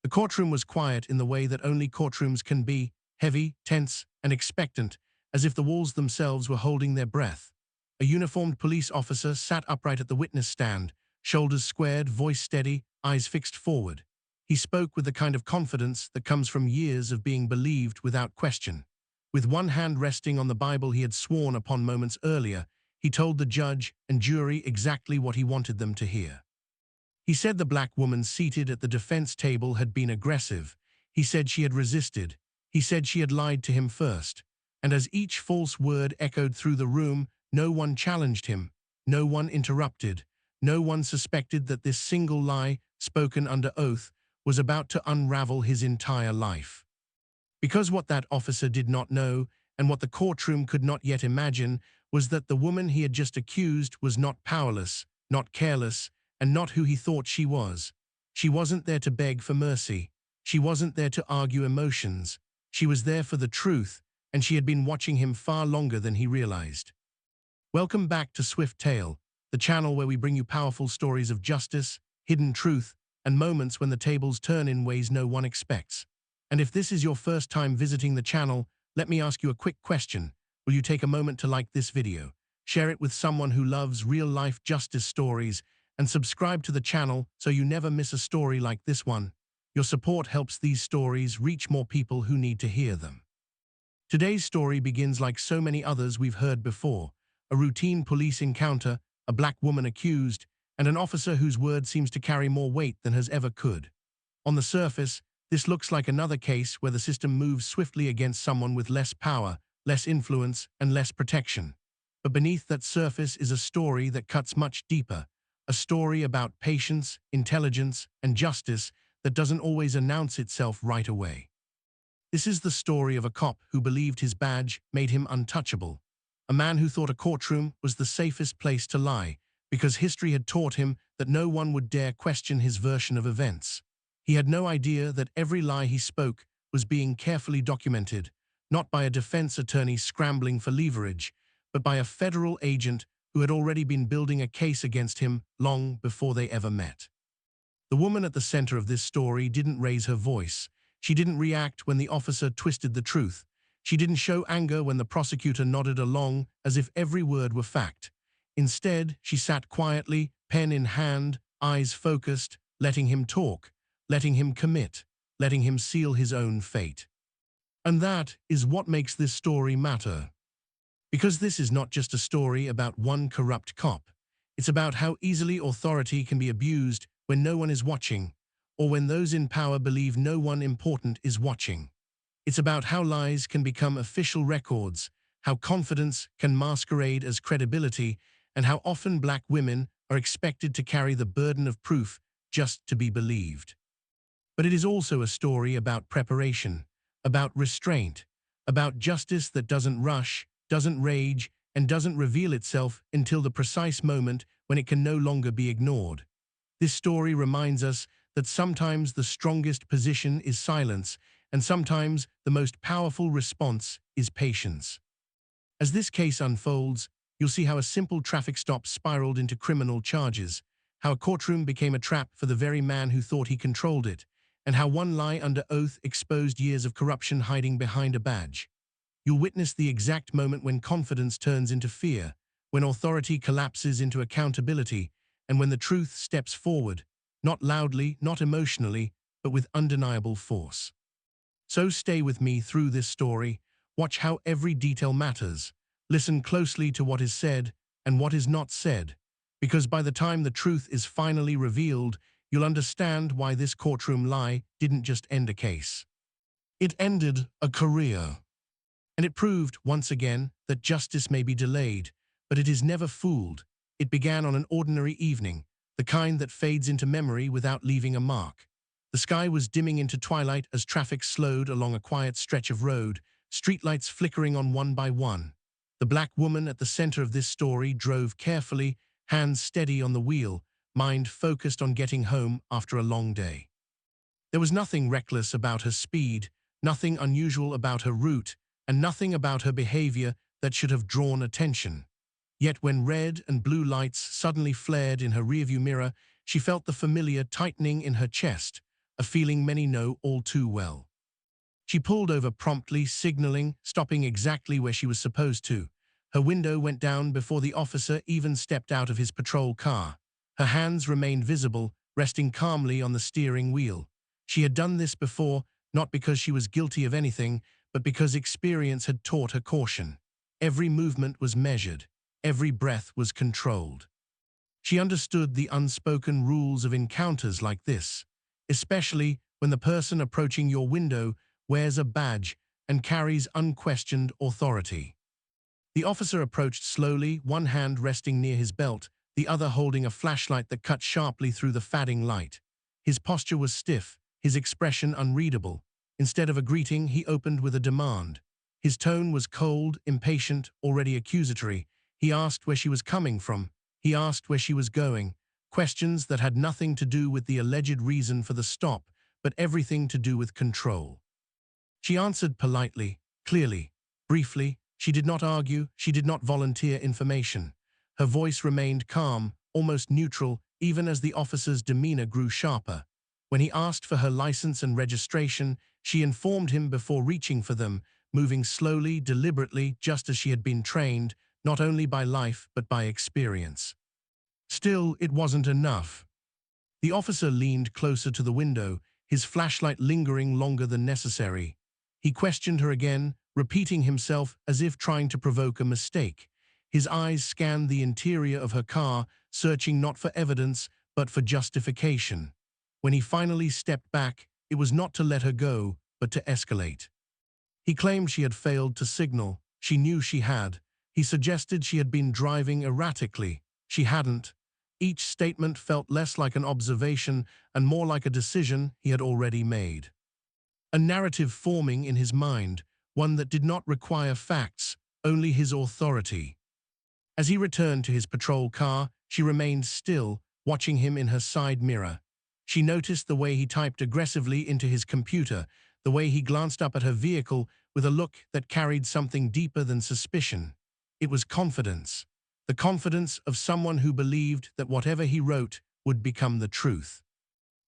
The courtroom was quiet in the way that only courtrooms can be, heavy, tense, and expectant, as if the walls themselves were holding their breath. A uniformed police officer sat upright at the witness stand, shoulders squared, voice steady, eyes fixed forward. He spoke with the kind of confidence that comes from years of being believed without question. With one hand resting on the Bible he had sworn upon moments earlier, he told the judge and jury exactly what he wanted them to hear. He said the black woman seated at the defense table had been aggressive. He said she had resisted. He said she had lied to him first. And as each false word echoed through the room, no one challenged him. No one interrupted. No one suspected that this single lie, spoken under oath, was about to unravel his entire life. Because what that officer did not know, and what the courtroom could not yet imagine, was that the woman he had just accused was not powerless, not careless, and not who he thought she was. She wasn't there to beg for mercy. She wasn't there to argue emotions. She was there for the truth, and she had been watching him far longer than he realized. Welcome back to Swift Tale, the channel where we bring you powerful stories of justice, hidden truth, and moments when the tables turn in ways no one expects. And if this is your first time visiting the channel, let me ask you a quick question. Will you take a moment to like this video, share it with someone who loves real-life justice stories, and subscribe to the channel so you never miss a story like this one? Your support helps these stories reach more people who need to hear them. Today's story begins like so many others we've heard before: a routine police encounter, a black woman accused, and an officer whose word seems to carry more weight than has ever could. On the surface, this looks like another case where the system moves swiftly against someone with less power, less influence, and less protection. But beneath that surface is a story that cuts much deeper, a story about patience, intelligence, and justice that doesn't always announce itself right away. This is the story of a cop who believed his badge made him untouchable, a man who thought a courtroom was the safest place to lie, because history had taught him that no one would dare question his version of events. He had no idea that every lie he spoke was being carefully documented, not by a defense attorney scrambling for leverage, but by a federal agent who had already been building a case against him long before they ever met. The woman at the center of this story didn't raise her voice. She didn't react when the officer twisted the truth. She didn't show anger when the prosecutor nodded along as if every word were fact. Instead, she sat quietly, pen in hand, eyes focused, letting him talk, letting him commit, letting him seal his own fate. And that is what makes this story matter. Because this is not just a story about one corrupt cop. It's about how easily authority can be abused when no one is watching, or when those in power believe no one important is watching. It's about how lies can become official records, how confidence can masquerade as credibility, and how often black women are expected to carry the burden of proof just to be believed. But it is also a story about preparation, about restraint, about justice that doesn't rush, doesn't rage, and doesn't reveal itself until the precise moment when it can no longer be ignored. This story reminds us that sometimes the strongest position is silence, and sometimes the most powerful response is patience. As this case unfolds, you'll see how a simple traffic stop spiraled into criminal charges, how a courtroom became a trap for the very man who thought he controlled it, and how one lie under oath exposed years of corruption hiding behind a badge. You'll witness the exact moment when confidence turns into fear, when authority collapses into accountability, and when the truth steps forward, not loudly, not emotionally, but with undeniable force. So stay with me through this story. Watch how every detail matters. Listen closely to what is said and what is not said, because by the time the truth is finally revealed, you'll understand why this courtroom lie didn't just end a case. It ended a career. And it proved, once again, that justice may be delayed, but it is never fooled. It began on an ordinary evening, the kind that fades into memory without leaving a mark. The sky was dimming into twilight as traffic slowed along a quiet stretch of road, streetlights flickering on one by one. The black woman at the center of this story drove carefully, hands steady on the wheel, mind focused on getting home after a long day. There was nothing reckless about her speed, nothing unusual about her route, and nothing about her behavior that should have drawn attention. Yet when red and blue lights suddenly flared in her rearview mirror, she felt the familiar tightening in her chest, a feeling many know all too well. She pulled over promptly, signaling, stopping exactly where she was supposed to. Her window went down before the officer even stepped out of his patrol car. Her hands remained visible, resting calmly on the steering wheel. She had done this before, not because she was guilty of anything, but because experience had taught her caution. Every movement was measured. Every breath was controlled. She understood the unspoken rules of encounters like this, especially when the person approaching your window wears a badge and carries unquestioned authority. The officer approached slowly, one hand resting near his belt, the other holding a flashlight that cut sharply through the fading light. His posture was stiff, his expression unreadable. Instead of a greeting, he opened with a demand. His tone was cold, impatient, already accusatory. He asked where she was coming from. He asked where she was going. Questions that had nothing to do with the alleged reason for the stop, but everything to do with control. She answered politely, clearly, briefly. She did not argue, she did not volunteer information. Her voice remained calm, almost neutral, even as the officer's demeanor grew sharper. When he asked for her license and registration, she informed him before reaching for them, moving slowly, deliberately, just as she had been trained, not only by life but by experience. Still, it wasn't enough. The officer leaned closer to the window, his flashlight lingering longer than necessary. He questioned her again, repeating himself as if trying to provoke a mistake. His eyes scanned the interior of her car, searching not for evidence, but for justification. When he finally stepped back, it was not to let her go, but to escalate. He claimed she had failed to signal. She knew she had. He suggested she had been driving erratically. She hadn't. Each statement felt less like an observation and more like a decision he had already made. A narrative forming in his mind, one that did not require facts, only his authority. As he returned to his patrol car, she remained still, watching him in her side mirror. She noticed the way he typed aggressively into his computer, the way he glanced up at her vehicle with a look that carried something deeper than suspicion. It was confidence. The confidence of someone who believed that whatever he wrote would become the truth.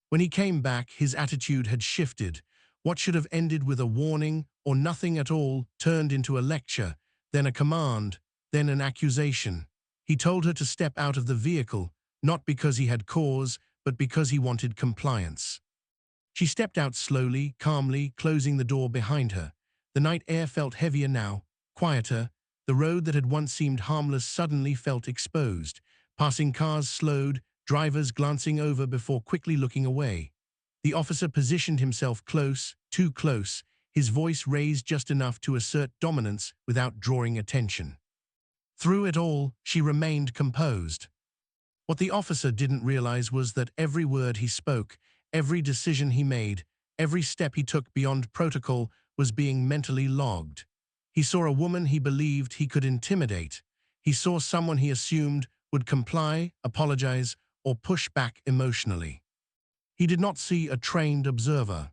When he came back, his attitude had shifted. What should have ended with a warning or nothing at all turned into a lecture, then a command, then an accusation. He told her to step out of the vehicle, not because he had cause, but because he wanted compliance. She stepped out slowly, calmly, closing the door behind her. The night air felt heavier now, quieter. The road that had once seemed harmless suddenly felt exposed. Passing cars slowed, drivers glancing over before quickly looking away. The officer positioned himself close, too close, his voice raised just enough to assert dominance without drawing attention. Through it all, she remained composed. What the officer didn't realize was that every word he spoke, every decision he made, every step he took beyond protocol was being mentally logged. He saw a woman he believed he could intimidate. He saw someone he assumed would comply, apologize, or push back emotionally. He did not see a trained observer.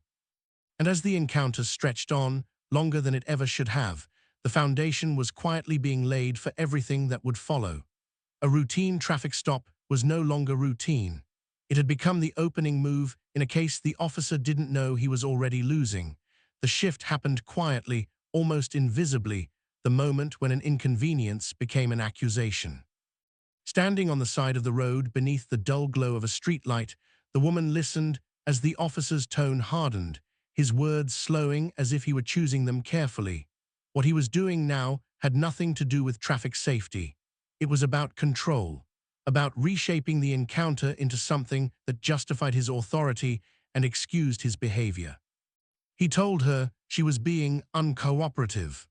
And as the encounter stretched on, longer than it ever should have, the foundation was quietly being laid for everything that would follow. A routine traffic stop was no longer routine. It had become the opening move in a case the officer didn't know he was already losing. The shift happened quietly, almost invisibly, the moment when an inconvenience became an accusation. Standing on the side of the road beneath the dull glow of a streetlight, the woman listened as the officer's tone hardened, his words slowing as if he were choosing them carefully. What he was doing now had nothing to do with traffic safety. It was about control, about reshaping the encounter into something that justified his authority and excused his behavior. He told her she was being uncooperative.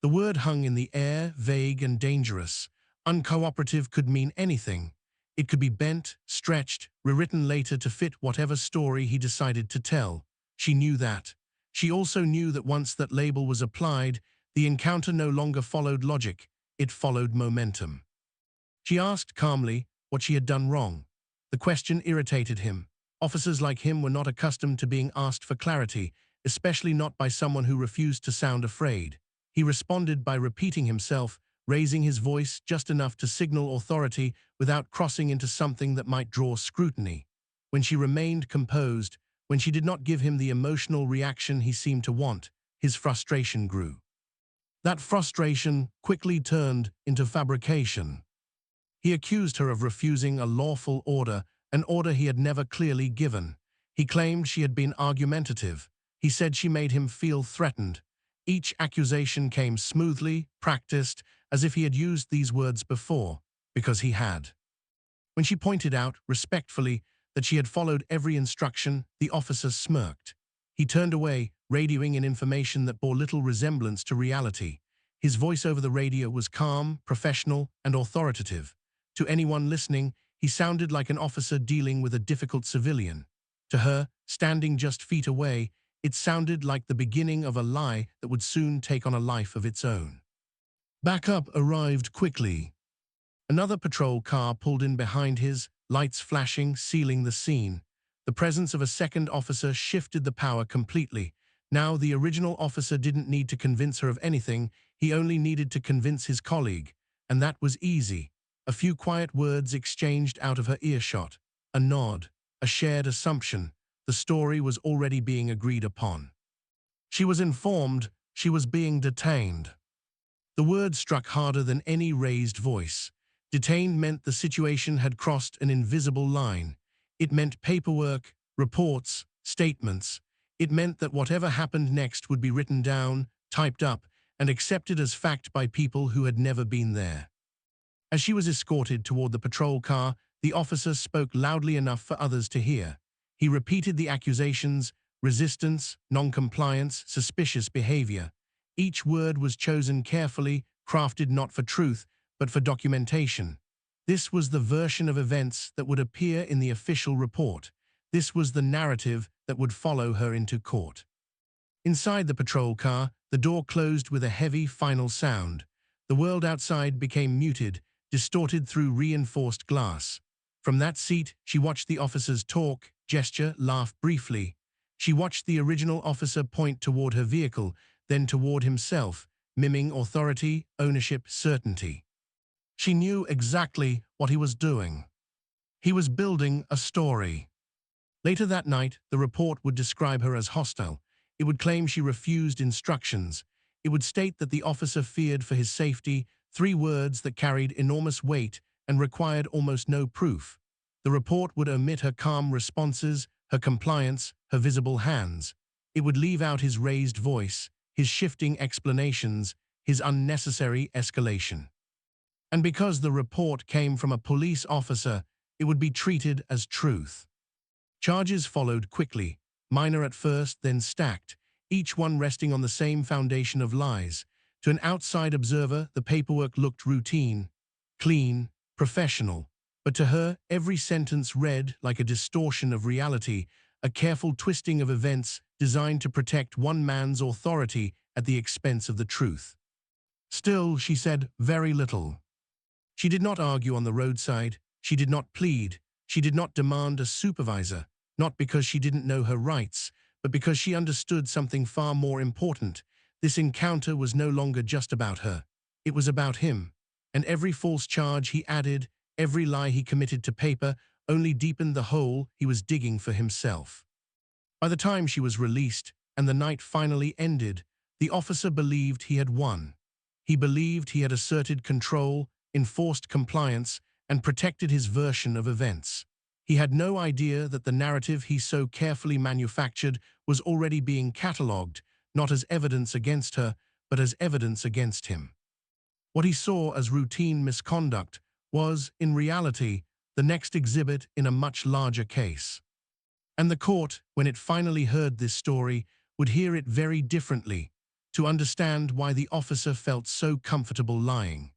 The word hung in the air, vague and dangerous. Uncooperative could mean anything. It could be bent, stretched, rewritten later to fit whatever story he decided to tell. She knew that. She also knew that once that label was applied, the encounter no longer followed logic, it followed momentum. She asked calmly what she had done wrong. The question irritated him. Officers like him were not accustomed to being asked for clarity, especially not by someone who refused to sound afraid. He responded by repeating himself, raising his voice just enough to signal authority without crossing into something that might draw scrutiny. When she remained composed, When she did not give him the emotional reaction he seemed to want, his frustration grew. That frustration quickly turned into fabrication. He accused her of refusing a lawful order, an order he had never clearly given. He claimed she had been argumentative. He said she made him feel threatened. Each accusation came smoothly, practiced, as if he had used these words before, because he had. When she pointed out, respectfully, that she had followed every instruction, the officer smirked. He turned away, radioing in information that bore little resemblance to reality. His voice over the radio was calm, professional, and authoritative. To anyone listening, he sounded like an officer dealing with a difficult civilian. To her, standing just feet away, it sounded like the beginning of a lie that would soon take on a life of its own. Backup arrived quickly. Another patrol car pulled in behind his, lights flashing, sealing the scene. The presence of a second officer shifted the power completely. Now the original officer didn't need to convince her of anything, he only needed to convince his colleague. And that was easy. A few quiet words exchanged out of her earshot. A nod, a shared assumption. The story was already being agreed upon. She was informed she was being detained. The word struck harder than any raised voice. Detained meant the situation had crossed an invisible line. It meant paperwork, reports, statements. It meant that whatever happened next would be written down, typed up, and accepted as fact by people who had never been there. As she was escorted toward the patrol car, the officer spoke loudly enough for others to hear. He repeated the accusations: resistance, non-compliance, suspicious behavior. Each word was chosen carefully, crafted not for truth, but for documentation. This was the version of events that would appear in the official report. This was the narrative that would follow her into court. Inside the patrol car, the door closed with a heavy, final sound. The world outside became muted, distorted through reinforced glass. From that seat, she watched the officers talk, gesture, laugh briefly. She watched the original officer point toward her vehicle, then toward himself, miming authority, ownership, certainty. She knew exactly what he was doing. He was building a story. Later that night, the report would describe her as hostile. It would claim she refused instructions. It would state that the officer feared for his safety, 3 words that carried enormous weight and required almost no proof. The report would omit her calm responses, her compliance, her visible hands. It would leave out his raised voice, his shifting explanations, his unnecessary escalation. And because the report came from a police officer, it would be treated as truth. Charges followed quickly, minor at first, then stacked, each one resting on the same foundation of lies. To an outside observer, the paperwork looked routine, clean, professional. But to her, every sentence read like a distortion of reality, a careful twisting of events designed to protect one man's authority at the expense of the truth. Still, she said very little. She did not argue on the roadside. She did not plead. She did not demand a supervisor, not because she didn't know her rights, but because she understood something far more important. This encounter was no longer just about her. It was about him. And every false charge he added, every lie he committed to paper, only deepened the hole he was digging for himself. By the time she was released and the night finally ended, the officer believed he had won. He believed he had asserted control, enforced compliance, and protected his version of events. He had no idea that the narrative he so carefully manufactured was already being catalogued, not as evidence against her, but as evidence against him. What he saw as routine misconduct was, in reality, the next exhibit in a much larger case. And the court, when it finally heard this story, would hear it very differently, to understand why the officer felt so comfortable lying.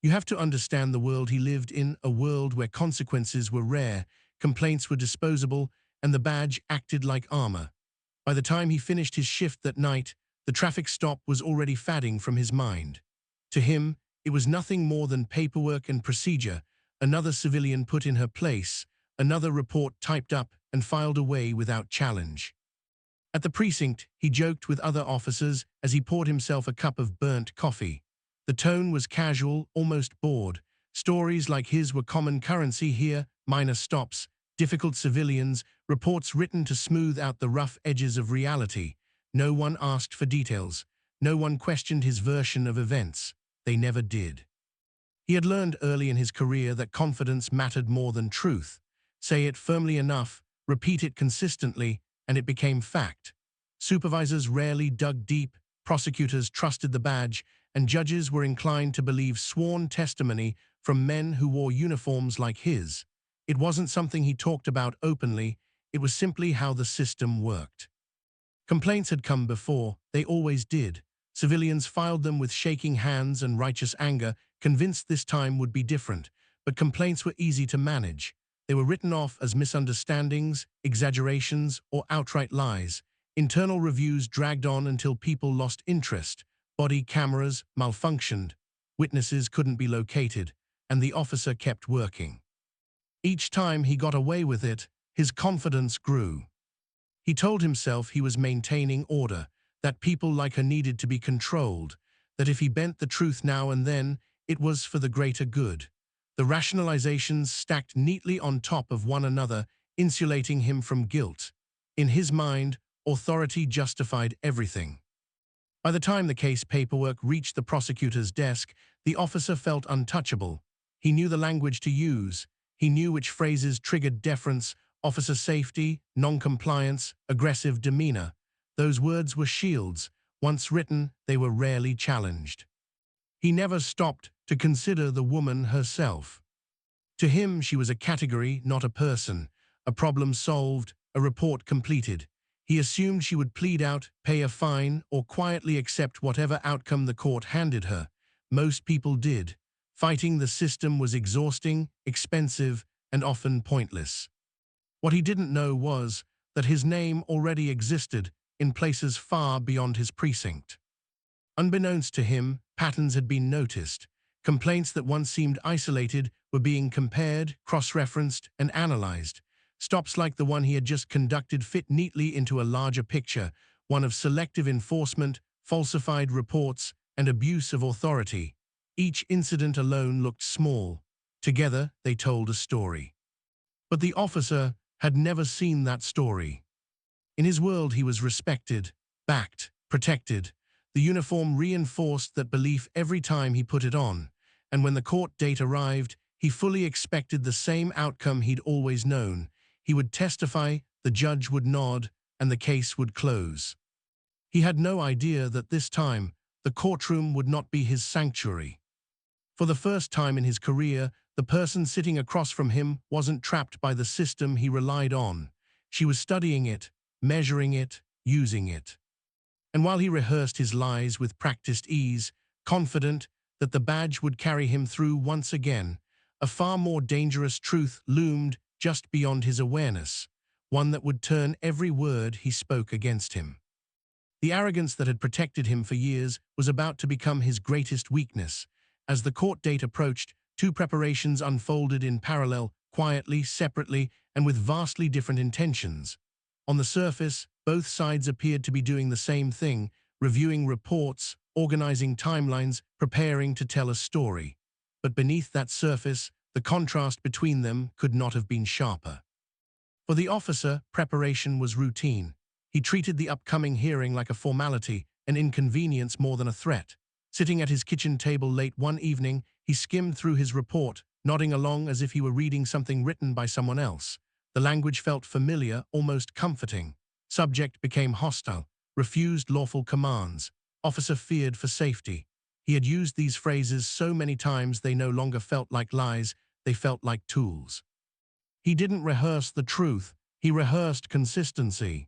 You have to understand the world he lived in, a world where consequences were rare, complaints were disposable, and the badge acted like armor. By the time he finished his shift that night, the traffic stop was already fading from his mind. To him, it was nothing more than paperwork and procedure, another civilian put in her place, another report typed up and filed away without challenge. At the precinct, he joked with other officers as he poured himself a cup of burnt coffee. The tone was casual, almost bored. Stories like his were common currency here, minor stops, difficult civilians, reports written to smooth out the rough edges of reality. No one asked for details. No one questioned his version of events. They never did. He had learned early in his career that confidence mattered more than truth. Say it firmly enough, repeat it consistently, and it became fact. Supervisors rarely dug deep, prosecutors trusted the badge, and judges were inclined to believe sworn testimony from men who wore uniforms like his. It wasn't something he talked about openly, it was simply how the system worked. Complaints had come before, they always did. Civilians filed them with shaking hands and righteous anger, convinced this time would be different. But complaints were easy to manage. They were written off as misunderstandings, exaggerations, or outright lies. Internal reviews dragged on until people lost interest. Body cameras malfunctioned. Witnesses couldn't be located, and the officer kept working. Each time he got away with it, his confidence grew. He told himself he was maintaining order, that people like her needed to be controlled, that if he bent the truth now and then, it was for the greater good. The rationalizations stacked neatly on top of one another, insulating him from guilt. In his mind, authority justified everything. By the time the case paperwork reached the prosecutor's desk, the officer felt untouchable. He knew the language to use. He knew which phrases triggered deference, officer safety, non-compliance, aggressive demeanor. Those words were shields. Once written, they were rarely challenged. He never stopped to consider the woman herself. To him, she was a category, not a person, a problem solved, a report completed. He assumed she would plead out, pay a fine, or quietly accept whatever outcome the court handed her. Most people did. Fighting the system was exhausting, expensive, and often pointless. What he didn't know was that his name already existed in places far beyond his precinct. Unbeknownst to him, patterns had been noticed. Complaints that once seemed isolated were being compared, cross-referenced, and analyzed. Stops like the one he had just conducted fit neatly into a larger picture, one of selective enforcement, falsified reports, and abuse of authority. Each incident alone looked small. Together, they told a story. But the officer had never seen that story. In his world, he was respected, backed, protected. The uniform reinforced that belief every time he put it on, and when the court date arrived, he fully expected the same outcome he'd always known. He would testify, the judge would nod, and the case would close. He had no idea that this time, the courtroom would not be his sanctuary. For the first time in his career, the person sitting across from him wasn't trapped by the system he relied on. She was studying it, measuring it, using it. And while he rehearsed his lies with practiced ease, confident that the badge would carry him through once again, a far more dangerous truth loomed just beyond his awareness, one that would turn every word he spoke against him. The arrogance that had protected him for years was about to become his greatest weakness. As the court date approached, two preparations unfolded in parallel, quietly, separately, and with vastly different intentions. On the surface, both sides appeared to be doing the same thing, reviewing reports, organizing timelines, preparing to tell a story. But beneath that surface, the contrast between them could not have been sharper. For the officer, preparation was routine. He treated the upcoming hearing like a formality, an inconvenience more than a threat. Sitting at his kitchen table late one evening, he skimmed through his report, nodding along as if he were reading something written by someone else. The language felt familiar, almost comforting. Subject became hostile, refused lawful commands. Officer feared for safety. He had used these phrases so many times they no longer felt like lies, they felt like tools. He didn't rehearse the truth, he rehearsed consistency.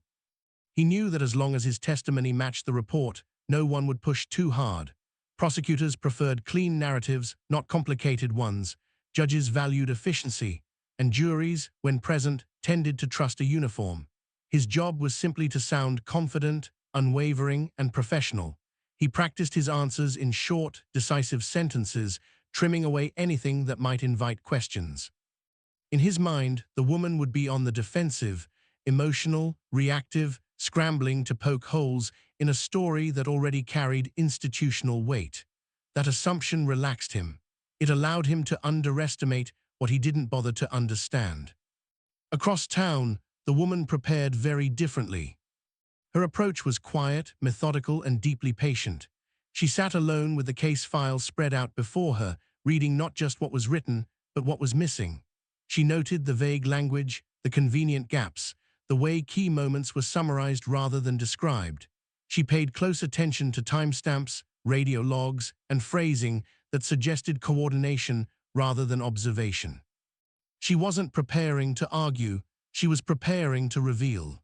He knew that as long as his testimony matched the report, no one would push too hard. Prosecutors preferred clean narratives, not complicated ones. Judges valued efficiency, and juries, when present, tended to trust a uniform. His job was simply to sound confident, unwavering, and professional. He practiced his answers in short, decisive sentences, trimming away anything that might invite questions. In his mind, the woman would be on the defensive, emotional, reactive, scrambling to poke holes in a story that already carried institutional weight. That assumption relaxed him. It allowed him to underestimate what he didn't bother to understand. Across town, the woman prepared very differently. Her approach was quiet, methodical, and deeply patient. She sat alone with the case file spread out before her, reading not just what was written, but what was missing. She noted the vague language, the convenient gaps, the way key moments were summarized rather than described. She paid close attention to timestamps, radio logs, and phrasing that suggested coordination rather than observation. She wasn't preparing to argue, she was preparing to reveal.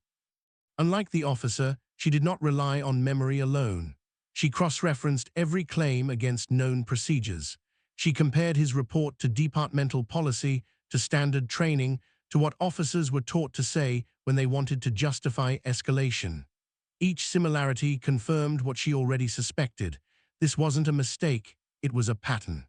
Unlike the officer, she did not rely on memory alone. She cross-referenced every claim against known procedures. She compared his report to departmental policy, to standard training, to what officers were taught to say when they wanted to justify escalation. Each similarity confirmed what she already suspected. This wasn't a mistake, it was a pattern.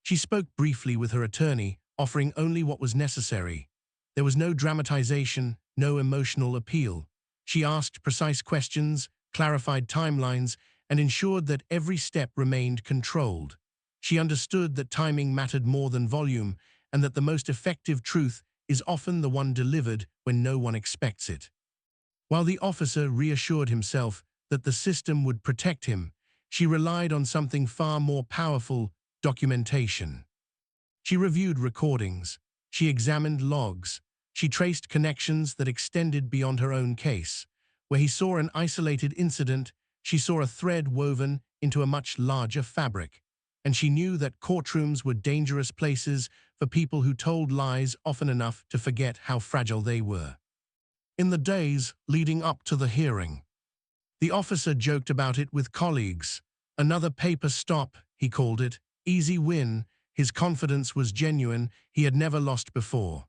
She spoke briefly with her attorney, offering only what was necessary. There was no dramatization, no emotional appeal. She asked precise questions, clarified timelines, and ensured that every step remained controlled. She understood that timing mattered more than volume, and that the most effective truth is often the one delivered when no one expects it. While the officer reassured himself that the system would protect him, she relied on something far more powerful: documentation. She reviewed recordings. She examined logs. She traced connections that extended beyond her own case. Where he saw an isolated incident, she saw a thread woven into a much larger fabric. And she knew that courtrooms were dangerous places for people who told lies often enough to forget how fragile they were. In the days leading up to the hearing, the officer joked about it with colleagues. Another paper stop, he called it. Easy win. His confidence was genuine. He had never lost before.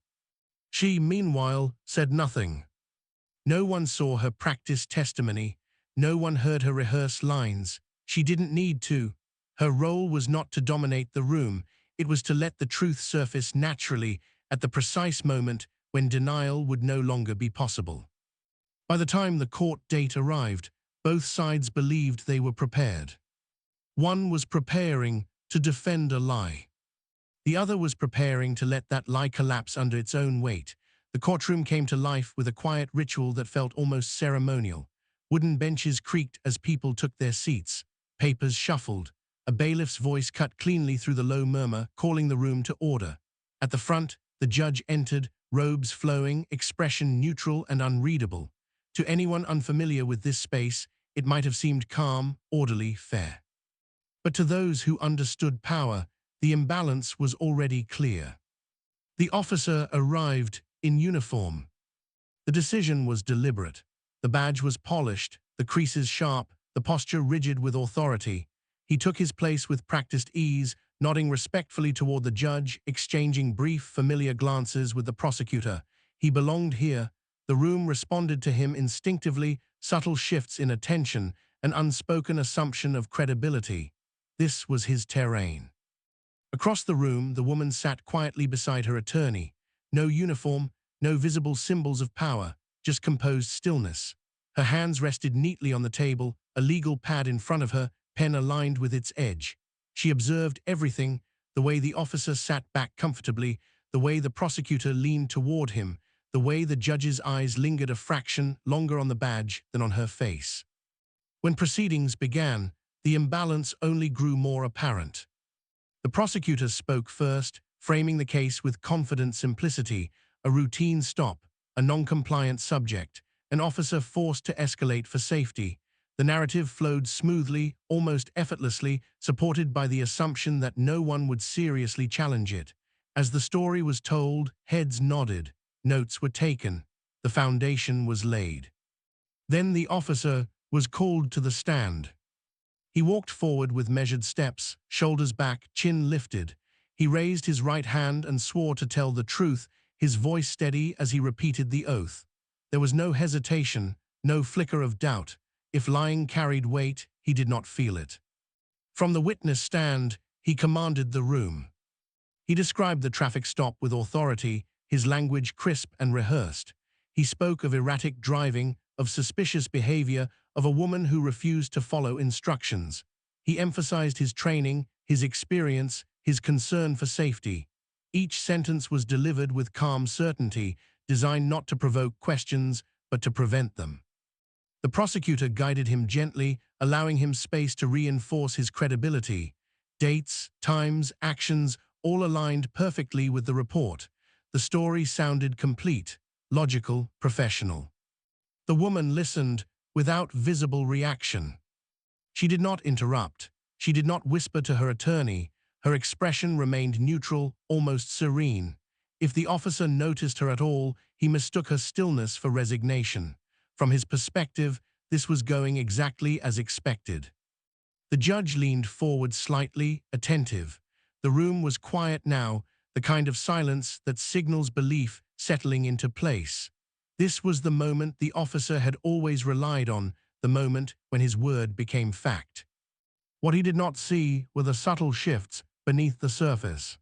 She, meanwhile, said nothing. No one saw her practice testimony. No one heard her rehearse lines. She didn't need to. Her role was not to dominate the room. It was to let the truth surface naturally at the precise moment when denial would no longer be possible. By the time the court date arrived, both sides believed they were prepared. One was preparing to defend a lie. The other was preparing to let that lie collapse under its own weight. The courtroom came to life with a quiet ritual that felt almost ceremonial. Wooden benches creaked as people took their seats. Papers shuffled. A bailiff's voice cut cleanly through the low murmur, calling the room to order. At the front, the judge entered, robes flowing, expression neutral and unreadable. To anyone unfamiliar with this space, it might have seemed calm, orderly, fair. But to those who understood power, the imbalance was already clear. The officer arrived in uniform. The decision was deliberate. The badge was polished, the creases sharp, the posture rigid with authority. He took his place with practiced ease, nodding respectfully toward the judge, exchanging brief, familiar glances with the prosecutor. He belonged here. The room responded to him instinctively, subtle shifts in attention, an unspoken assumption of credibility. This was his terrain. Across the room, the woman sat quietly beside her attorney. No uniform, no visible symbols of power, just composed stillness. Her hands rested neatly on the table, a legal pad in front of her, pen aligned with its edge. She observed everything: the way the officer sat back comfortably, the way the prosecutor leaned toward him, the way the judge's eyes lingered a fraction longer on the badge than on her face. When proceedings began, the imbalance only grew more apparent. The prosecutor spoke first, framing the case with confident simplicity: a routine stop, a non-compliant subject, an officer forced to escalate for safety. The narrative flowed smoothly, almost effortlessly, supported by the assumption that no one would seriously challenge it. As the story was told, heads nodded, notes were taken, the foundation was laid. Then the officer was called to the stand. He walked forward with measured steps, shoulders back, chin lifted. He raised his right hand and swore to tell the truth, his voice steady as he repeated the oath. There was no hesitation, no flicker of doubt. If lying carried weight, he did not feel it. From the witness stand, he commanded the room. He described the traffic stop with authority, his language crisp and rehearsed. He spoke of erratic driving, of suspicious behavior, of a woman who refused to follow instructions. He emphasized his training, his experience, his concern for safety. Each sentence was delivered with calm certainty, designed not to provoke questions, but to prevent them. The prosecutor guided him gently, allowing him space to reinforce his credibility. Dates, times, actions, all aligned perfectly with the report. The story sounded complete, logical, professional. The woman listened without visible reaction. She did not interrupt. She did not whisper to her attorney. Her expression remained neutral, almost serene. If the officer noticed her at all, he mistook her stillness for resignation. From his perspective, this was going exactly as expected. The judge leaned forward slightly, attentive. The room was quiet now, the kind of silence that signals belief settling into place. This was the moment the officer had always relied on, the moment when his word became fact. What he did not see were the subtle shifts beneath the surface.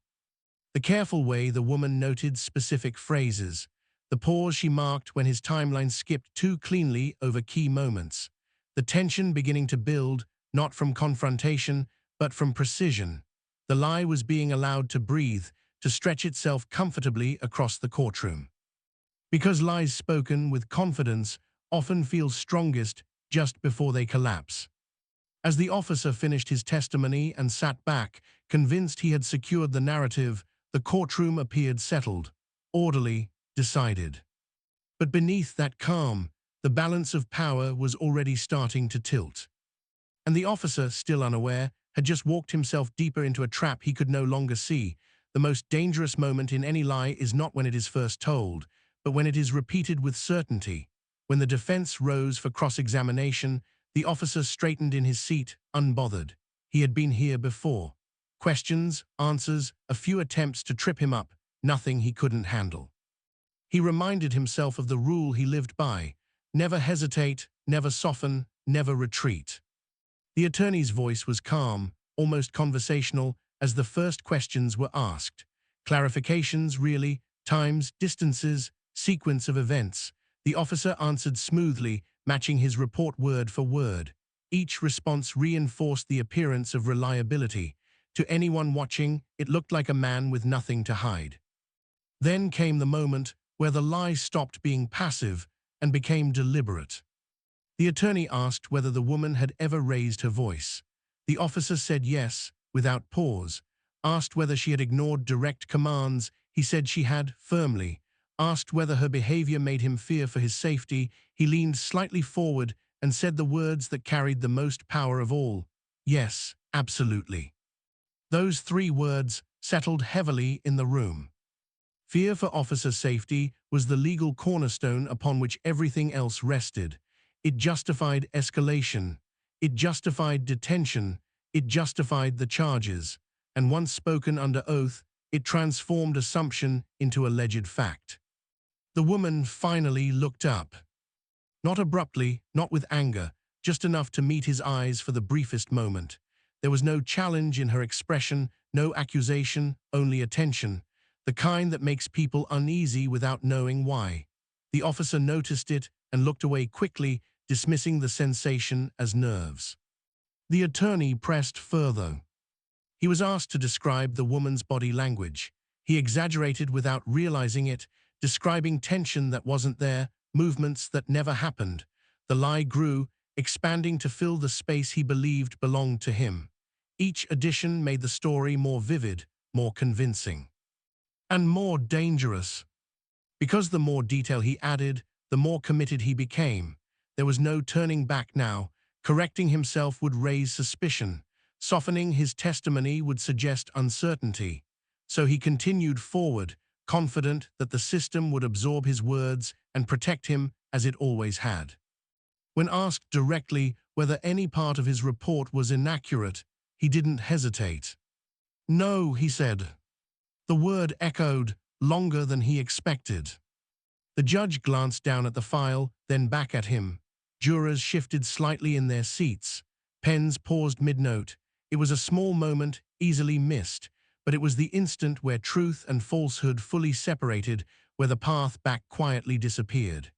The careful way the woman noted specific phrases, the pause she marked when his timeline skipped too cleanly over key moments, the tension beginning to build, not from confrontation, but from precision. The lie was being allowed to breathe, to stretch itself comfortably across the courtroom. Because lies spoken with confidence often feel strongest just before they collapse. As the officer finished his testimony and sat back, convinced he had secured the narrative, the courtroom appeared settled, orderly, decided. But beneath that calm, the balance of power was already starting to tilt. And the officer, still unaware, had just walked himself deeper into a trap he could no longer see. The most dangerous moment in any lie is not when it is first told, but when it is repeated with certainty. When the defense rose for cross-examination, the officer straightened in his seat, unbothered. He had been here before. Questions, answers, a few attempts to trip him up, nothing he couldn't handle. He reminded himself of the rule he lived by: never hesitate, never soften, never retreat. The attorney's voice was calm, almost conversational, as the first questions were asked. Clarifications, really, times, distances, sequence of events. The officer answered smoothly, matching his report word for word. Each response reinforced the appearance of reliability. To anyone watching, it looked like a man with nothing to hide. Then came the moment where the lie stopped being passive and became deliberate. The attorney asked whether the woman had ever raised her voice. The officer said yes, without pause. Asked whether she had ignored direct commands, he said she had, firmly. Asked whether her behavior made him fear for his safety, he leaned slightly forward and said the words that carried the most power of all: yes, absolutely. Those three words settled heavily in the room. Fear for officer safety was the legal cornerstone upon which everything else rested. It justified escalation. It justified detention. It justified the charges. And once spoken under oath, it transformed assumption into alleged fact. The woman finally looked up. Not abruptly, not with anger, just enough to meet his eyes for the briefest moment. There was no challenge in her expression, no accusation, only attention, the kind that makes people uneasy without knowing why. The officer noticed it and looked away quickly, dismissing the sensation as nerves. The attorney pressed further. He was asked to describe the woman's body language. He exaggerated without realizing it, describing tension that wasn't there, movements that never happened. The lie grew, expanding to fill the space he believed belonged to him. Each addition made the story more vivid, more convincing, and more dangerous. Because the more detail he added, the more committed he became. There was no turning back now. Correcting himself would raise suspicion. Softening his testimony would suggest uncertainty. So he continued forward, confident that the system would absorb his words and protect him as it always had. When asked directly whether any part of his report was inaccurate, he didn't hesitate. "No," he said. The word echoed longer than he expected. The judge glanced down at the file, then back at him. Jurors shifted slightly in their seats. Pens paused mid-note. It was a small moment, easily missed, but it was the instant where truth and falsehood fully separated, where the path back quietly disappeared.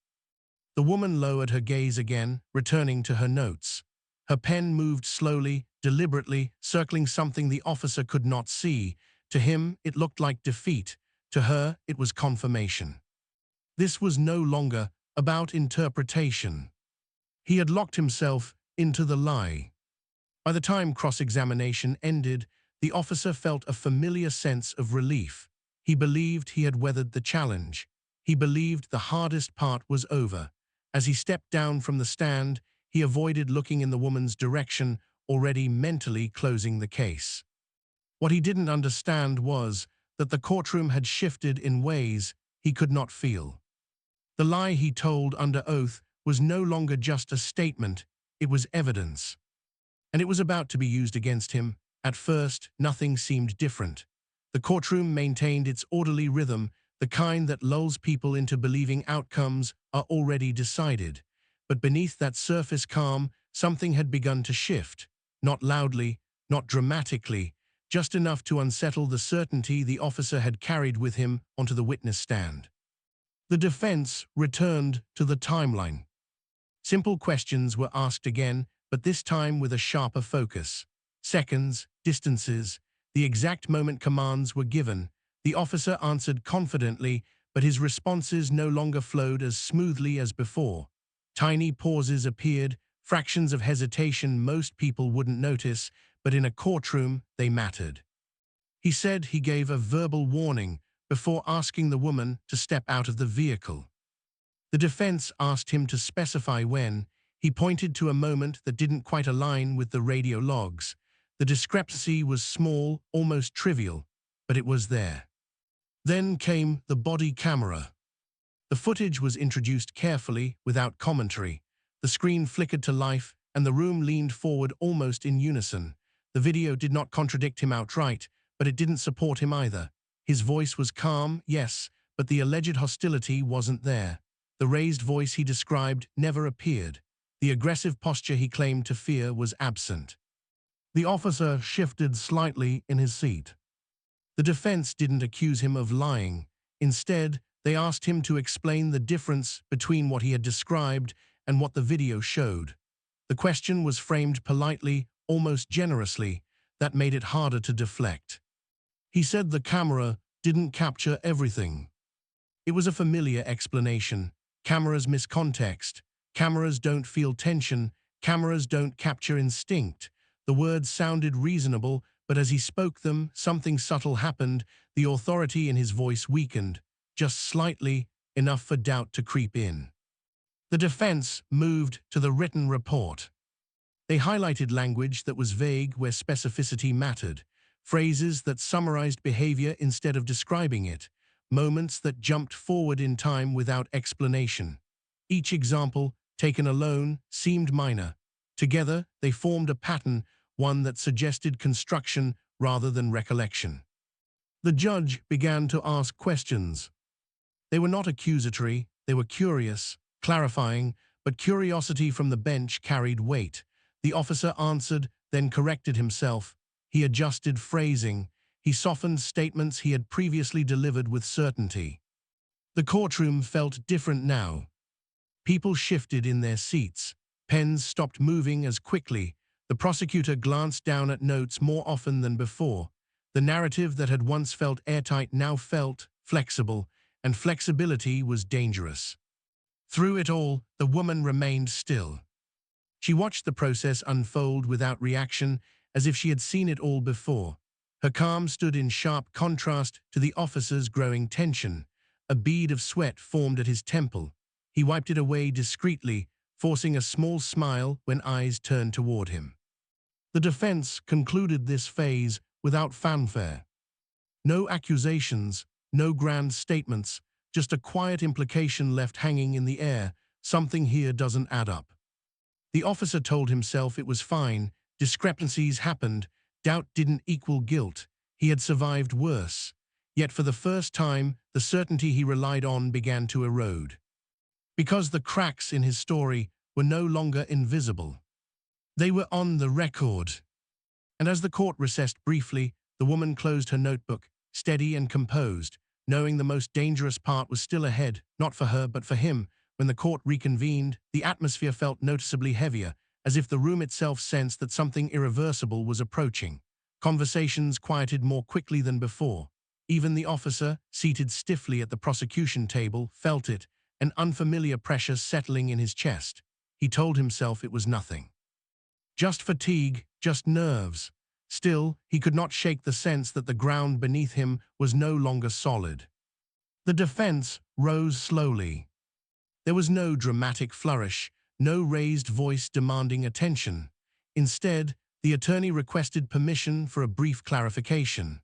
The woman lowered her gaze again, returning to her notes. Her pen moved slowly, deliberately, circling something the officer could not see. To him, it looked like defeat. To her, it was confirmation. This was no longer about interpretation. He had locked himself into the lie. By the time cross-examination ended, the officer felt a familiar sense of relief. He believed he had weathered the challenge. He believed the hardest part was over. As he stepped down from the stand, he avoided looking in the woman's direction, already mentally closing the case. What he didn't understand was that the courtroom had shifted in ways he could not feel. The lie he told under oath was no longer just a statement, it was evidence. And it was about to be used against him. At first, nothing seemed different. The courtroom maintained its orderly rhythm, the kind that lulls people into believing outcomes are already decided. But beneath that surface calm, something had begun to shift. Not loudly, not dramatically, just enough to unsettle the certainty the officer had carried with him onto the witness stand. The defense returned to the timeline. Simple questions were asked again, but this time with a sharper focus. Seconds, distances, the exact moment commands were given. The officer answered confidently, but his responses no longer flowed as smoothly as before. Tiny pauses appeared, fractions of hesitation most people wouldn't notice, but in a courtroom they mattered. He said he gave a verbal warning before asking the woman to step out of the vehicle. The defense asked him to specify when. He pointed to a moment that didn't quite align with the radio logs. The discrepancy was small, almost trivial, but it was there. Then came the body camera. The footage was introduced carefully, without commentary. The screen flickered to life, and the room leaned forward almost in unison. The video did not contradict him outright, but it didn't support him either. His voice was calm, yes, but the alleged hostility wasn't there. The raised voice he described never appeared. The aggressive posture he claimed to fear was absent. The officer shifted slightly in his seat. The defense didn't accuse him of lying. Instead, they asked him to explain the difference between what he had described and what the video showed. The question was framed politely, almost generously. That made it harder to deflect. He said the camera didn't capture everything. It was a familiar explanation. Cameras miss context. Cameras don't feel tension. Cameras don't capture instinct. The words sounded reasonable, but as he spoke them, something subtle happened. The authority in his voice weakened, just slightly, enough for doubt to creep in. The defense moved to the written report. They highlighted language that was vague where specificity mattered, phrases that summarized behavior instead of describing it, moments that jumped forward in time without explanation. Each example, taken alone, seemed minor. Together, they formed a pattern, one that suggested construction rather than recollection. The judge began to ask questions. They were not accusatory, they were curious, clarifying, but curiosity from the bench carried weight. The officer answered, then corrected himself. He adjusted phrasing. He softened statements he had previously delivered with certainty. The courtroom felt different now. People shifted in their seats. Pens stopped moving as quickly. The prosecutor glanced down at notes more often than before. The narrative that had once felt airtight now felt flexible, and flexibility was dangerous. Through it all, the woman remained still. She watched the process unfold without reaction, as if she had seen it all before. Her calm stood in sharp contrast to the officer's growing tension. A bead of sweat formed at his temple. He wiped it away discreetly, forcing a small smile when eyes turned toward him. The defense concluded this phase without fanfare. No accusations, no grand statements, just a quiet implication left hanging in the air. Something here doesn't add up. The officer told himself it was fine. Discrepancies happened. Doubt didn't equal guilt. He had survived worse. Yet for the first time, the certainty he relied on began to erode. Because the cracks in his story were no longer invisible. They were on the record. And as the court recessed briefly, the woman closed her notebook, steady and composed, knowing the most dangerous part was still ahead, not for her but for him. When the court reconvened, the atmosphere felt noticeably heavier, as if the room itself sensed that something irreversible was approaching. Conversations quieted more quickly than before. Even the officer, seated stiffly at the prosecution table, felt it, an unfamiliar pressure settling in his chest. He told himself it was nothing. Just fatigue, just nerves. Still, he could not shake the sense that the ground beneath him was no longer solid. The defense rose slowly. There was no dramatic flourish, no raised voice demanding attention. Instead, the attorney requested permission for a brief clarification.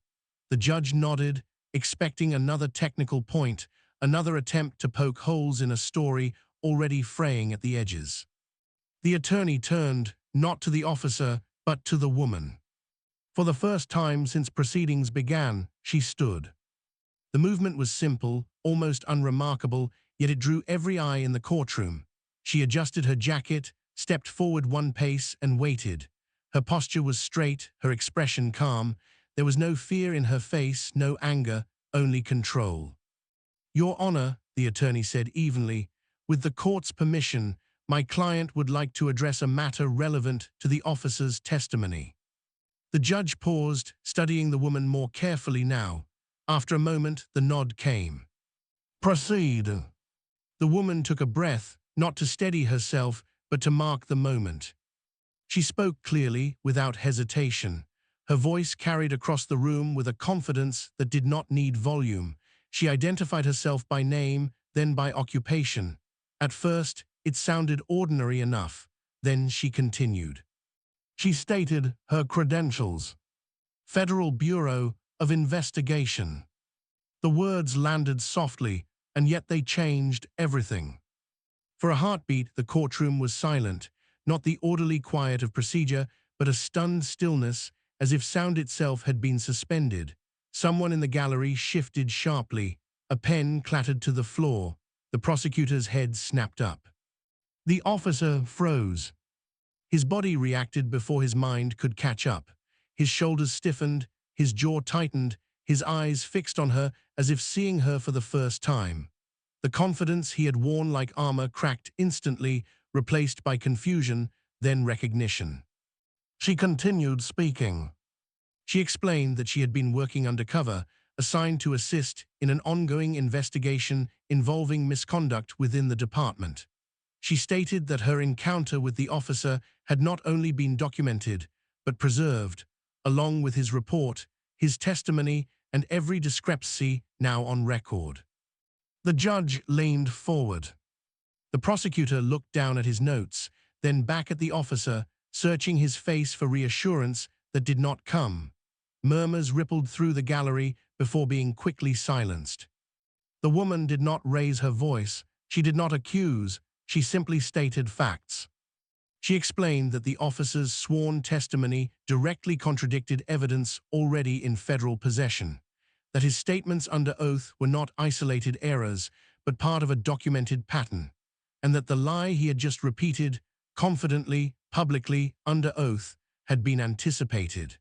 The judge nodded, expecting another technical point, another attempt to poke holes in a story already fraying at the edges. The attorney turned, not to the officer, but to the woman. For the first time since proceedings began, she stood. The movement was simple, almost unremarkable, yet it drew every eye in the courtroom. She adjusted her jacket, stepped forward one pace, and waited. Her posture was straight, her expression calm. There was no fear in her face, no anger, only control. "Your Honor," the attorney said evenly, "with the court's permission, my client would like to address a matter relevant to the officer's testimony." The judge paused, studying the woman more carefully now. After a moment, the nod came. "Proceed." The woman took a breath, not to steady herself, but to mark the moment. She spoke clearly, without hesitation. Her voice carried across the room with a confidence that did not need volume. She identified herself by name, then by occupation. At first, it sounded ordinary enough. Then she continued. She stated her credentials. Federal Bureau of Investigation. The words landed softly, and yet they changed everything. For a heartbeat, the courtroom was silent, not the orderly quiet of procedure, but a stunned stillness, as if sound itself had been suspended. Someone in the gallery shifted sharply. A pen clattered to the floor. The prosecutor's head snapped up. The officer froze. His body reacted before his mind could catch up. His shoulders stiffened, his jaw tightened, his eyes fixed on her as if seeing her for the first time. The confidence he had worn like armor cracked instantly, replaced by confusion, then recognition. She continued speaking. She explained that she had been working undercover, assigned to assist in an ongoing investigation involving misconduct within the department. She stated that her encounter with the officer had not only been documented, but preserved, along with his report, his testimony, and every discrepancy now on record. The judge leaned forward. The prosecutor looked down at his notes, then back at the officer, searching his face for reassurance that did not come. Murmurs rippled through the gallery before being quickly silenced. The woman did not raise her voice. She did not accuse. She simply stated facts. She explained that the officer's sworn testimony directly contradicted evidence already in federal possession, that his statements under oath were not isolated errors, but part of a documented pattern, and that the lie he had just repeated, confidently, publicly, under oath, had been anticipated.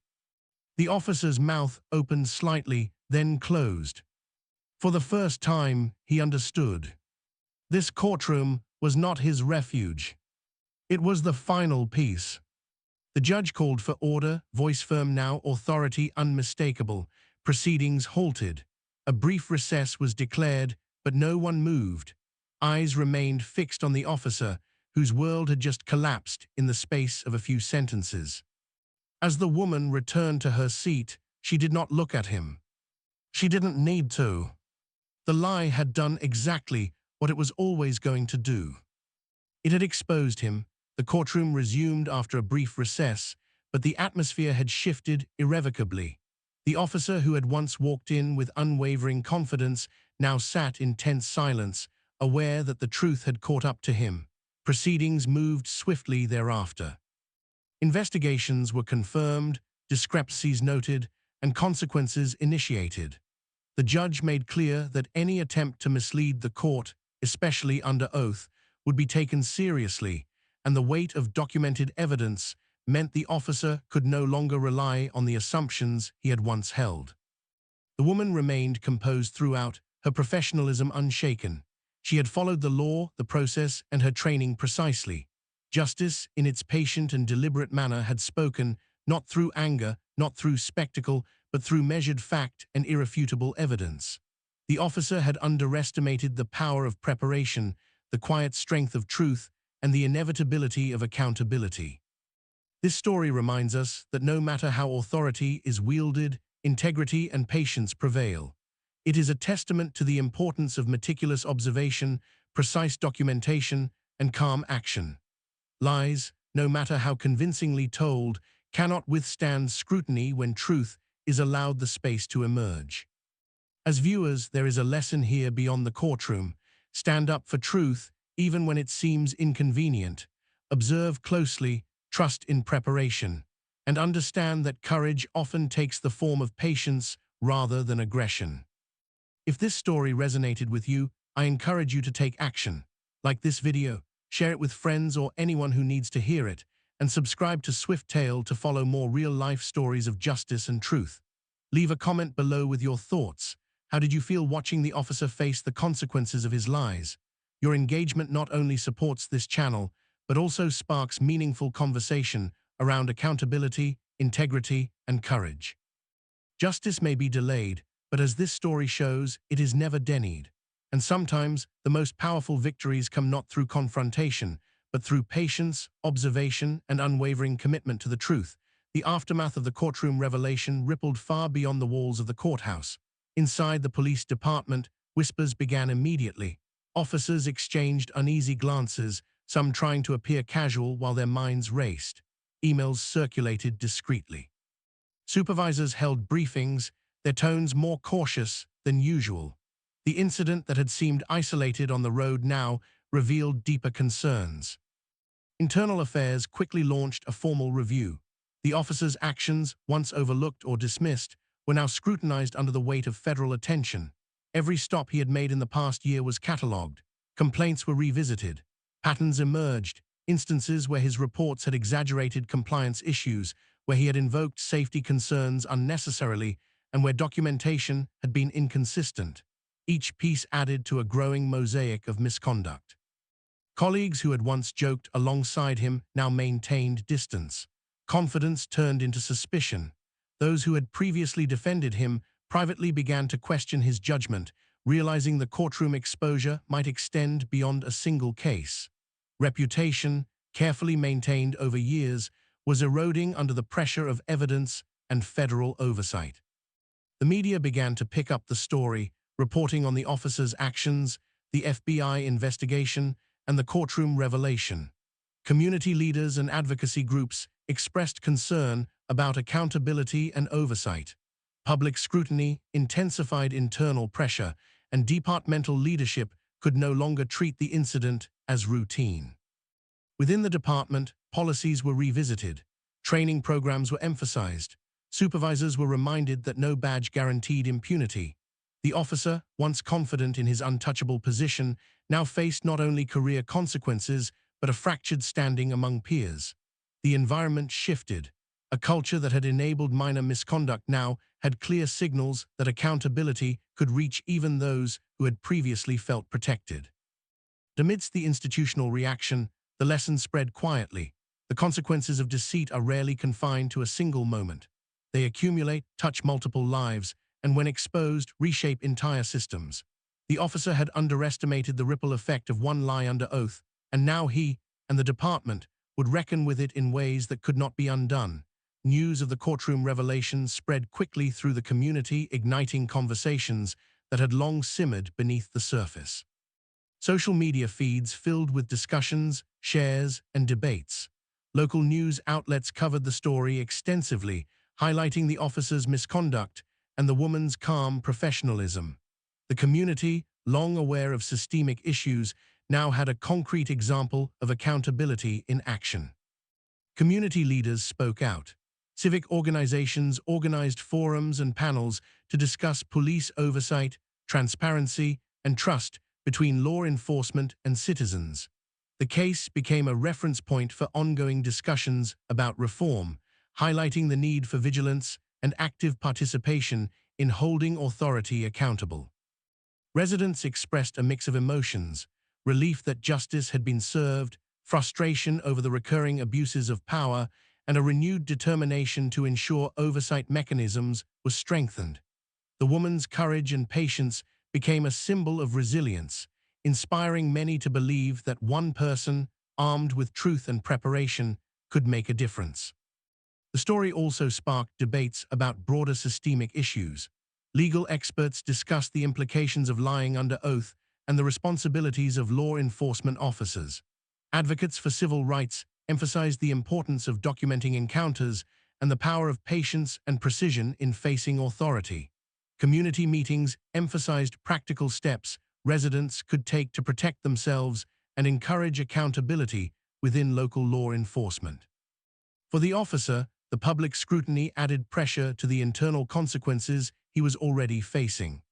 The officer's mouth opened slightly, then closed. For the first time, he understood. This courtroom was not his refuge. It was the final piece. The judge called for order, voice firm now, authority unmistakable. Proceedings halted. A brief recess was declared, but no one moved. Eyes remained fixed on the officer, whose world had just collapsed in the space of a few sentences. As the woman returned to her seat, she did not look at him. She didn't need to. The lie had done exactly what it was always going to do. It had exposed him. The courtroom resumed after a brief recess, but the atmosphere had shifted irrevocably. The officer who had once walked in with unwavering confidence now sat in tense silence, aware that the truth had caught up to him. Proceedings moved swiftly thereafter. Investigations were confirmed, discrepancies noted, and consequences initiated. The judge made clear that any attempt to mislead the court, especially under oath, would be taken seriously, and the weight of documented evidence meant the officer could no longer rely on the assumptions he had once held. The woman remained composed throughout, her professionalism unshaken. She had followed the law, the process, and her training precisely. Justice, in its patient and deliberate manner, had spoken, not through anger, not through spectacle, but through measured fact and irrefutable evidence. The officer had underestimated the power of preparation, the quiet strength of truth, and the inevitability of accountability. This story reminds us that no matter how authority is wielded, integrity and patience prevail. It is a testament to the importance of meticulous observation, precise documentation, and calm action. Lies, no matter how convincingly told, cannot withstand scrutiny when truth is allowed the space to emerge. As viewers, there is a lesson here beyond the courtroom. Stand up for truth, even when it seems inconvenient. Observe closely, trust in preparation, and understand that courage often takes the form of patience rather than aggression. If this story resonated with you, I encourage you to take action. Like this video, share it with friends or anyone who needs to hear it, and subscribe to Swift Tale to follow more real-life stories of justice and truth. Leave a comment below with your thoughts. How did you feel watching the officer face the consequences of his lies? Your engagement not only supports this channel, but also sparks meaningful conversation around accountability, integrity, and courage. Justice may be delayed, but as this story shows, it is never denied. And sometimes, the most powerful victories come not through confrontation, but through patience, observation, and unwavering commitment to the truth. The aftermath of the courtroom revelation rippled far beyond the walls of the courthouse. Inside the police department, whispers began immediately. Officers exchanged uneasy glances, some trying to appear casual while their minds raced. Emails circulated discreetly. Supervisors held briefings, their tones more cautious than usual. The incident that had seemed isolated on the road now revealed deeper concerns. Internal Affairs quickly launched a formal review. The officer's actions, once overlooked or dismissed, were now scrutinized under the weight of federal attention. Every stop he had made in the past year was catalogued. Complaints were revisited. Patterns emerged, instances where his reports had exaggerated compliance issues, where he had invoked safety concerns unnecessarily, and where documentation had been inconsistent. Each piece added to a growing mosaic of misconduct. Colleagues who had once joked alongside him now maintained distance. Confidence turned into suspicion. Those who had previously defended him privately began to question his judgment, realizing the courtroom exposure might extend beyond a single case. Reputation, carefully maintained over years, was eroding under the pressure of evidence and federal oversight. The media began to pick up the story, reporting on the officer's actions, the FBI investigation, and the courtroom revelation. Community leaders and advocacy groups expressed concern about accountability and oversight. Public scrutiny intensified internal pressure, and departmental leadership could no longer treat the incident as routine. Within the department, policies were revisited. Training programs were emphasized. Supervisors were reminded that no badge guaranteed impunity. The officer, once confident in his untouchable position, now faced not only career consequences, but a fractured standing among peers. The environment shifted. A culture that had enabled minor misconduct now had clear signals that accountability could reach even those who had previously felt protected. Amidst the institutional reaction, the lesson spread quietly. The consequences of deceit are rarely confined to a single moment. They accumulate, touch multiple lives, and when exposed, reshape entire systems. The officer had underestimated the ripple effect of one lie under oath, and now he and the department would reckon with it in ways that could not be undone. News of the courtroom revelations spread quickly through the community, igniting conversations that had long simmered beneath the surface. Social media feeds filled with discussions, shares, and debates. Local news outlets covered the story extensively, highlighting the officer's misconduct and the woman's calm professionalism. The community, long aware of systemic issues, now had a concrete example of accountability in action. Community leaders spoke out. Civic organizations organized forums and panels to discuss police oversight, transparency, and trust between law enforcement and citizens. The case became a reference point for ongoing discussions about reform, highlighting the need for vigilance and active participation in holding authority accountable. Residents expressed a mix of emotions: relief that justice had been served, frustration over the recurring abuses of power, and a renewed determination to ensure oversight mechanisms were strengthened. The woman's courage and patience became a symbol of resilience, inspiring many to believe that one person, armed with truth and preparation, could make a difference. The story also sparked debates about broader systemic issues. Legal experts discussed the implications of lying under oath and the responsibilities of law enforcement officers. Advocates for civil rights emphasized the importance of documenting encounters and the power of patience and precision in facing authority. Community meetings emphasized practical steps residents could take to protect themselves and encourage accountability within local law enforcement. For the officer, the public scrutiny added pressure to the internal consequences he was already facing.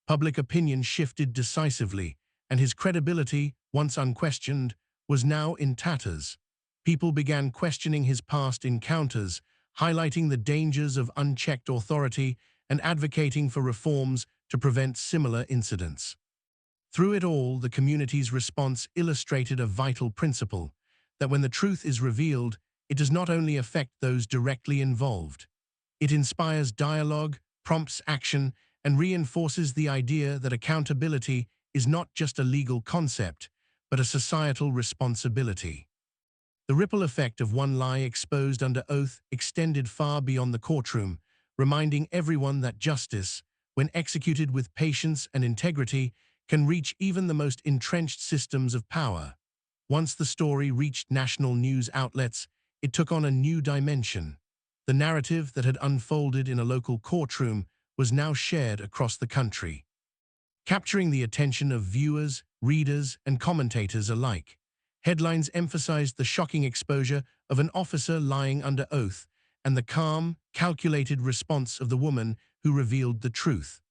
Public opinion shifted decisively, and his credibility, once unquestioned, was now in tatters. People began questioning his past encounters, highlighting the dangers of unchecked authority and advocating for reforms to prevent similar incidents. Through it all, the community's response illustrated a vital principle, that when the truth is revealed, it does not only affect those directly involved. It inspires dialogue, prompts action, and reinforces the idea that accountability is not just a legal concept, but a societal responsibility. The ripple effect of one lie exposed under oath extended far beyond the courtroom, reminding everyone that justice, when executed with patience and integrity, can reach even the most entrenched systems of power. Once the story reached national news outlets, it took on a new dimension. The narrative that had unfolded in a local courtroom was now shared across the country, capturing the attention of viewers, readers, and commentators alike. Headlines emphasized the shocking exposure of an officer lying under oath and the calm, calculated response of the woman who revealed the truth.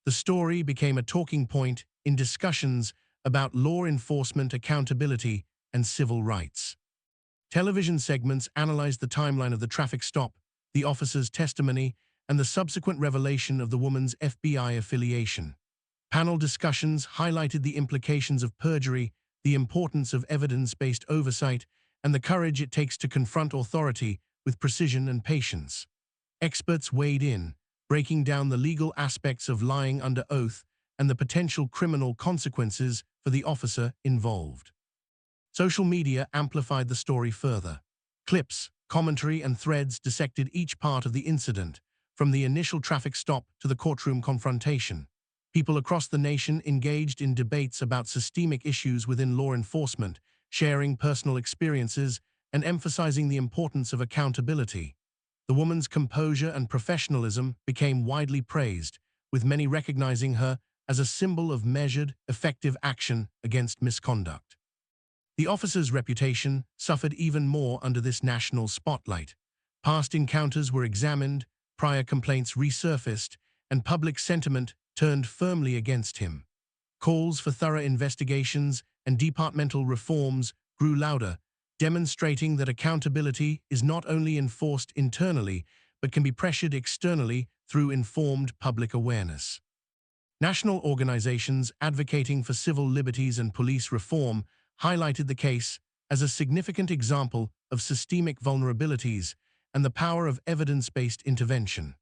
The story became a talking point in discussions about law enforcement accountability and civil rights. Television segments analyzed the timeline of the traffic stop, the officer's testimony, and the subsequent revelation of the woman's FBI affiliation. Panel discussions highlighted the implications of perjury, the importance of evidence-based oversight, and the courage it takes to confront authority with precision and patience. Experts weighed in, breaking down the legal aspects of lying under oath and the potential criminal consequences for the officer involved. Social media amplified the story further. Clips, commentary, and threads dissected each part of the incident, from the initial traffic stop to the courtroom confrontation. People across the nation engaged in debates about systemic issues within law enforcement, sharing personal experiences and emphasizing the importance of accountability. The woman's composure and professionalism became widely praised, with many recognizing her as a symbol of measured, effective action against misconduct. The officer's reputation suffered even more under this national spotlight. Past encounters were examined, prior complaints resurfaced, and public sentiment turned firmly against him. Calls for thorough investigations and departmental reforms grew louder, demonstrating that accountability is not only enforced internally, but can be pressured externally through informed public awareness. National organizations advocating for civil liberties and police reform highlighted the case as a significant example of systemic vulnerabilities and the power of evidence-based intervention.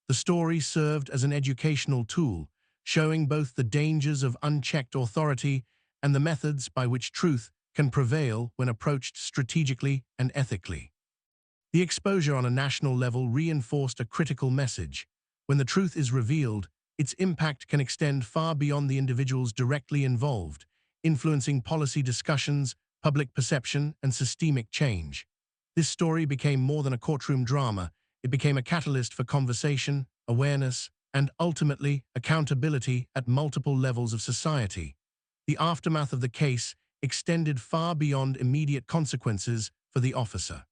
The story served as an educational tool, showing both the dangers of unchecked authority and the methods by which truth can prevail when approached strategically and ethically. The exposure on a national level reinforced a critical message. When the truth is revealed, its impact can extend far beyond the individuals directly involved, influencing policy discussions, public perception, and systemic change. This story became more than a courtroom drama. It became a catalyst for conversation, awareness, and ultimately accountability at multiple levels of society. The aftermath of the case extended far beyond immediate consequences for the officer.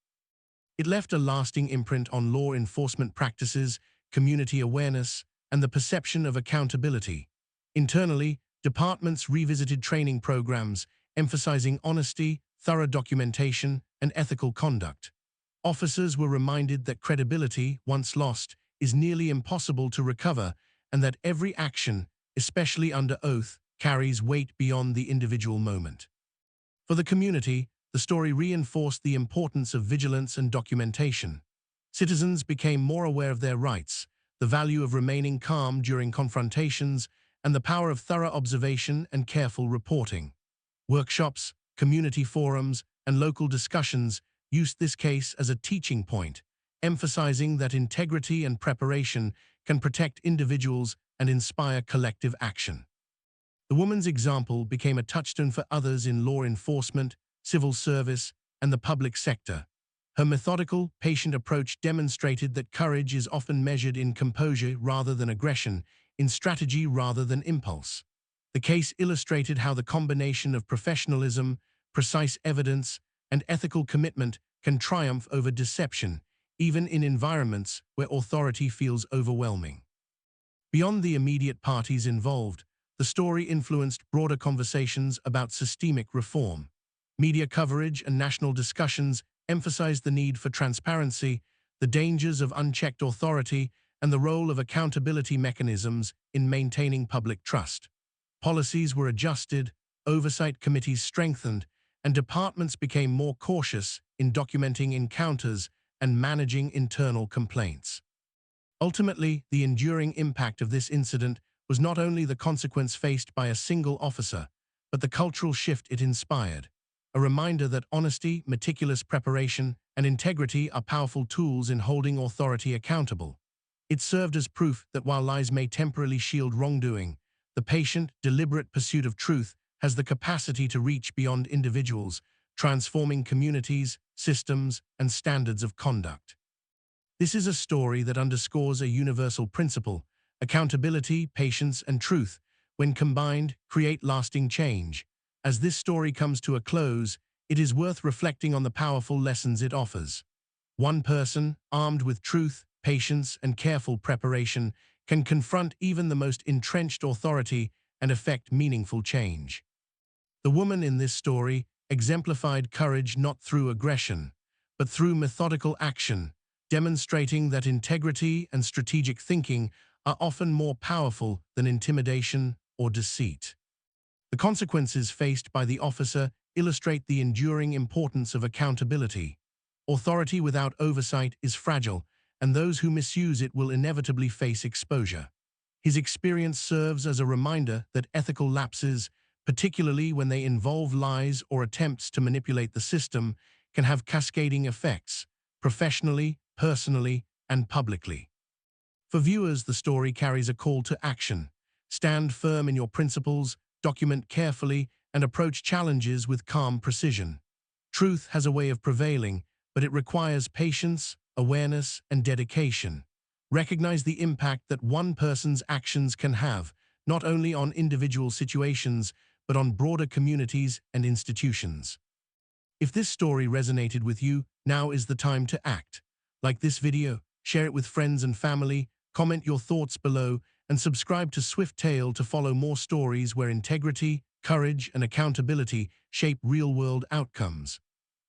It left a lasting imprint on law enforcement practices, community awareness, and the perception of accountability. Internally, departments revisited training programs, emphasizing honesty, thorough documentation, and ethical conduct. Officers were reminded that credibility, once lost, is nearly impossible to recover, and that every action, especially under oath, carries weight beyond the individual moment. For the community, the story reinforced the importance of vigilance and documentation. Citizens became more aware of their rights, the value of remaining calm during confrontations, and the power of thorough observation and careful reporting. Workshops, community forums, and local discussions used this case as a teaching point, emphasizing that integrity and preparation can protect individuals and inspire collective action. The woman's example became a touchstone for others in law enforcement, civil service, and the public sector. Her methodical, patient approach demonstrated that courage is often measured in composure rather than aggression, in strategy rather than impulse. The case illustrated how the combination of professionalism, precise evidence, and ethical commitment can triumph over deception, even in environments where authority feels overwhelming. Beyond the immediate parties involved, the story influenced broader conversations about systemic reform. Media coverage and national discussions emphasized the need for transparency, the dangers of unchecked authority, and the role of accountability mechanisms in maintaining public trust. Policies were adjusted, oversight committees strengthened, and departments became more cautious in documenting encounters and managing internal complaints. Ultimately, the enduring impact of this incident was not only the consequence faced by a single officer, but the cultural shift it inspired, a reminder that honesty, meticulous preparation, and integrity are powerful tools in holding authority accountable. It served as proof that while lies may temporarily shield wrongdoing, the patient, deliberate pursuit of truth has the capacity to reach beyond individuals, transforming communities, systems, and standards of conduct. This is a story that underscores a universal principle: accountability, patience, and truth, when combined, create lasting change. As this story comes to a close, it is worth reflecting on the powerful lessons it offers. One person, armed with truth, patience, and careful preparation, can confront even the most entrenched authority and effect meaningful change. The woman in this story exemplified courage not through aggression, but through methodical action, demonstrating that integrity and strategic thinking are often more powerful than intimidation or deceit. The consequences faced by the officer illustrate the enduring importance of accountability. Authority without oversight is fragile, and those who misuse it will inevitably face exposure. His experience serves as a reminder that ethical lapses, particularly when they involve lies or attempts to manipulate the system, can have cascading effects, professionally, personally, and publicly. For viewers, the story carries a call to action. Stand firm in your principles, document carefully, and approach challenges with calm precision. Truth has a way of prevailing, but it requires patience, awareness, and dedication. Recognize the impact that one person's actions can have, not only on individual situations, but on broader communities and institutions. If this story resonated with you, now is the time to act. Like this video, share it with friends and family, comment your thoughts below, and subscribe to Swift Tale to follow more stories where integrity, courage, and accountability shape real-world outcomes.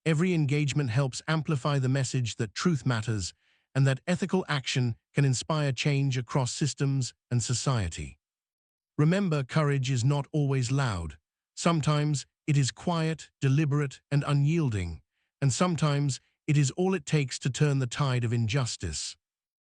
Every engagement helps amplify the message that truth matters and that ethical action can inspire change across systems and society. Remember, courage is not always loud. Sometimes it is quiet, deliberate, and unyielding, and sometimes it is all it takes to turn the tide of injustice.